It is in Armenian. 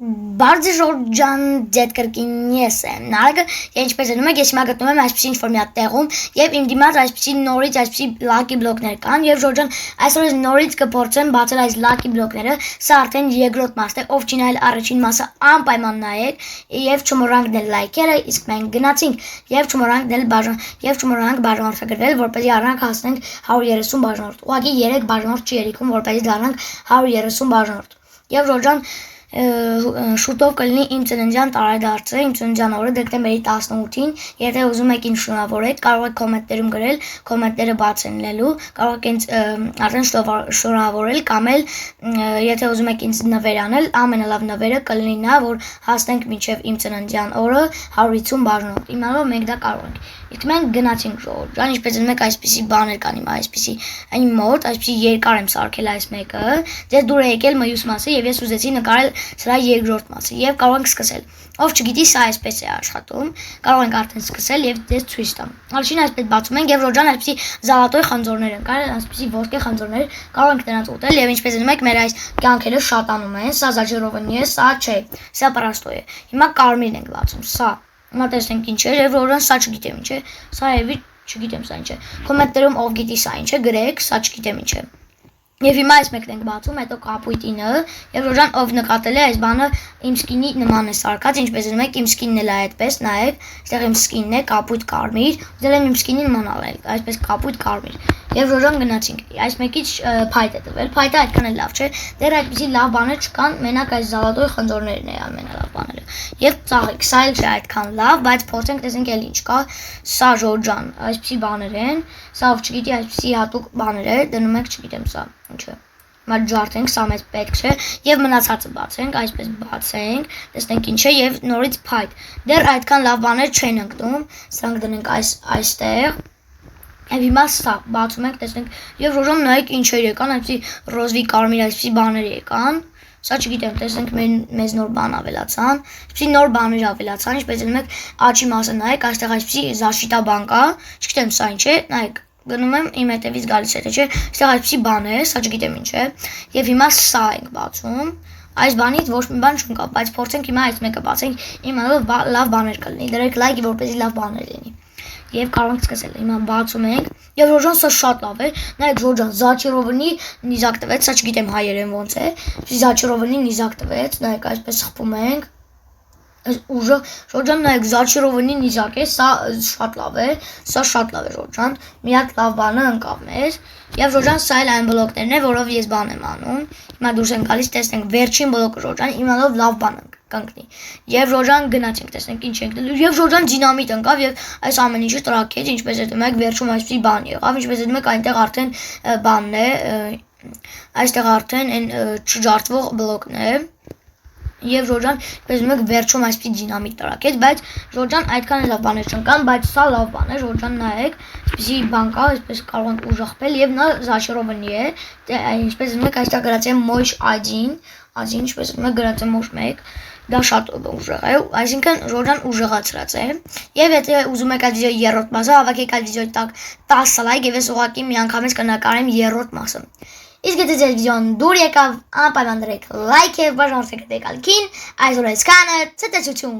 Բարձր Ժորժան ձետ կրկին ես եմ նարգը, ինչպես անում եք, ես հիմա գտնում եմ այսպիսի ինչ-որ մի հատ տեղում եւ իմ դիմաց այսպիսի նորից այսպիսի լակի բլոկներ կան եւ Ժորժան այսօր ես նորից կփորձեմ բացել այս լակի բլոկները, սա արդեն երկրորդ մասն է, ով չի նայել առաջին մասը անպայման նայեք եւ չմոռանաք դնել լայքերը, իսկ մենք գնացինք եւ չմոռանանք բաժանորդագրվել, որպեսզի առանց հասնենք 130 բաժանորդ։ Ուղղակի 3 բաժանորդ չի երիքում, որպեսզի դառնանք 130 բաժանորդ։ Եվ Ժորժան շուտով կլինի իմ ծննդյան տարեդարձը, իմ ծննդյան օրը դեկտեմբերի 18-ին, եթե ուզում եք ինձ շնորհավորեք, կարող եք կոմենտներում գրել, կոմենտները բաց են լինելու, կարող եք ինձ արդեն շնորհավորել կամ էլ եթե ուզում եք ինձ նվեր անել, ամենալավ նվերը կլինի նա, որ հասնենք մինչև իմ ծննդյան օրը 150 բաժանորդ։ Իմանալով մենք դա կարող ենք։ Իսկ մենք գնացինք Ժորժան, ինչպես եք այսպիսի բաներ կան հիմա, այսպիսի այն մոտ, այսպիսի երկար եմ սարքել այս մեկը, ձեզ դուր է եկել մյուս մասը եւ ես ուզեցի նկարել սրա երկրորդ մասը եւ կարող ենք սկսել։ Ով չգիտի, սա այսպես է աշխատում, կարող ենք արդեն սկսել եւ ձեզ ցույց տամ։ Առաջին այսպես բացում ենք եւ Ժորժան այսպիսի զալատոյ խնձորներ են, կարել այսպիսի ոսկե խնձորներ, կարող ենք դրանց ուտել եւ ինչպես անում եք, մեր այս կյանքերը շատանում են, սա զաջերովնի է, սա չէ, սա պարաստոյ է։ Հիմա կարմիրն ենք բացում, սա։ Հիմա տեսնենք ինչ է, եւ Ժորժան սա չգիտեմ ինչ է, սա եւի չգիտեմ սա ինչ է։ Կոմենտներում ով գիտի սա ինչ է, գրեք, սա չգիտեմ ինչ է։ Եվ հիմա այս մեկն ենք բացում, հետո կապույտինը, եւ Ժորժան ով նկատել է այս բանը իմ սկինի նման է սարքած, ինչպես անում եք, իմ սկինն էլ է այդպես, նայեք, այստեղ իմ սկինն է, կապույտ կարմիր, ուզել եմ իմ սկինի նման անել, այսպես կապույտ կարմիր։ Եվ Ժորժան գնացինք, այս մեկից փայտ է տվել, փայտը այդքան էլ լավ չէ, դեռ այդպիսի լավ բաներ չկան, մենակ այս զալատոյ խնձորներն է ամենալավ բաները։ Եվ ծաղիկ, սա էլ չէ այդքան լավ, բայց փորձենք տեսնենք էլ ինչ կա, սա Ժորժան, այսպիսի բաներ են, սա ով չգիտի այսպիսի հատուկ բաներ է, դնում եք, չգիտեմ սա։ Ինչը մա ջարդենք, սա մեզ պետք չէ եւ մնացածը բացենք, այսպես բացենք, տեսնենք ինչ է եւ նորից փայտ։ Դեռ այդքան լավ բաներ չեն ընկնում, սրանք դնենք այստեղ։ Եվ հիմա սա բացում ենք, տեսնենք եւ Ժորժան նայեք ինչեր եկան, այսպիսի ռոզվի կարմիր այսպիսի բաներ եկան։ Սա չգիտեմ, տեսնենք մեզ նոր բան ավելացան, այսպիսի նոր բաներ ավելացան, ինչպես անում եք աչի մասը նայեք, այստեղ այսպիսի զաշիտա բան կա, չգիտեմ սա ինչ է, նայեք գնում եմ իմ հետևից գալիս է, թե չէ, այստեղ այսպիսի բան է, սա չգիտեմ ինչ է, եւ հիմա սա ենք բացում, այս բանից ոչ մի բան չկա, բայց փորձենք հիմա այս մեկը բացենք, իմանալով լավ բաներ կլինի, դրեք լայքի, որպեսզի լավ բաներ լինի, եւ կարող ենք սկսել, հիմա բացում ենք, եւ Ժորժան սա շատ լավ է, նայեք Ժորժան զաչերովնի նիզակ տվեց, սա չգիտեմ հայերեն ոնց է, զաչերովնի նիզակ տվեց, նայեք այսպես խփում ենք ուժը Ժորժան նայեք զաչերովնի նիզակ է, սա շատ լավ է, Ժորժան, մի հատ լավ բանը ընկավ մեզ, եւ Ժորժան սա էլ այն բլոկներն է, որով ես բան եմ անում, հիմա դուրս ենք գալիս, տեսնենք վերջին բլոկը Ժորժան, իմանալով լավ բան կընկնի, եւ Ժորժան գնացինք, տեսնենք ինչ ենք դելու, եւ Ժորժան դինամիտ ընկավ եւ այս ամեն ինչը տրաքեց, ինչպես եք եք վերջում այսպիսի բան եղավ, ինչպես եք այնտեղ արդեն բանն է, այստեղ արդեն այն չջարդվող բլոկն է։ Եվ Ժորժան, պես եք վերջում այսպիսի դինամիկ տրակեց, բայց Ժորժան այդքան լավ բաներ չընկան, բայց սա լավ բան է, Ժորժան նայեք, այսպիսի բան կա, այսպես կարող ենք ուժեղվել եւ նա զաչերովնի է, ինչպես եք այստեղ գրած է մոյշ աջին, ինչպես եք գրած է մոյշ 1, դա շատ ուժեղ է, այսինքն Ժորժան ուժեղացրած է, եւ եթե ուզում եք այդ վիդեոյի երրորդ մասը, հավաքեք այդ վիդեոյի տակ 10 լայք եւ ես ուղղակի միանգամից կնկարեմ երրորդ մասը։ Իսկ եթե ձեր վիդեոն դուր եկավ, անպայման դրեք լայք եւ բաժանորդեք դեկալքին, այսօր այսքանը, ցտեսություն։